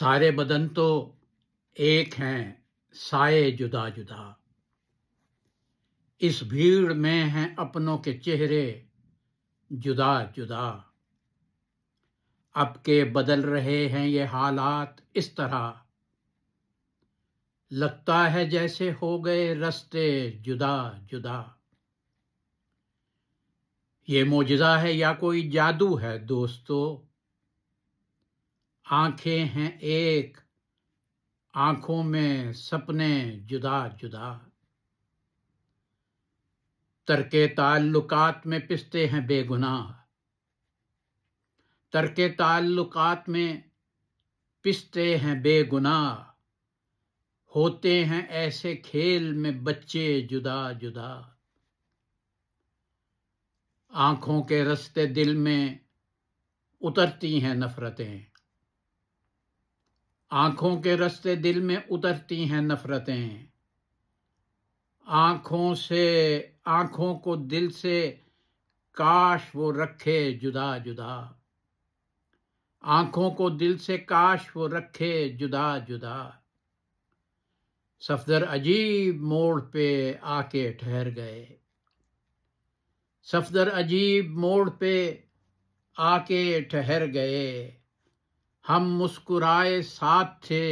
سارے بدن تو ایک ہیں، سائے جدا جدا۔ اس بھیڑ میں ہیں اپنوں کے چہرے جدا جدا۔ اب کے بدل رہے ہیں یہ حالات اس طرح، لگتا ہے جیسے ہو گئے رستے جدا جدا۔ یہ معجزہ ہے یا کوئی جادو ہے دوستو؟ آنکھیں ہیں ایک، آنکھوں میں سپنے جدا جدا۔ ترک تعلقات میں پستے ہیں بے گناہ، ترک تعلقات میں پستے ہیں بے گناہ۔ ہوتے ہیں ایسے کھیل میں بچے جدا جدا۔ آنکھوں کے رستے دل میں اترتی ہیں نفرتیں، آنکھوں کے رستے دل میں اترتی ہیں نفرتیں۔ آنکھوں کو دل سے کاش وہ رکھے جدا جدا، آنکھوں کو دل سے کاش وہ رکھے جدا جدا۔ صفدر عجیب موڑ پہ آ کے ٹھہر گئے، صفدر عجیب موڑ پہ آ کے ٹھہر گئے۔ ہم مسکرائے ساتھ تھے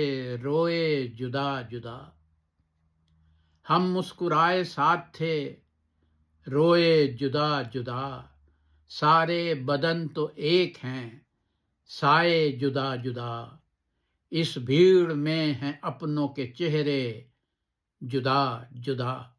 روئے جدا جدا، ہم مسکرائے ساتھ تھے روئے جدا جدا۔ سارے بدن تو ایک ہیں، سائے جدا جدا۔ اس بھیڑ میں ہیں اپنوں کے چہرے جدا جدا۔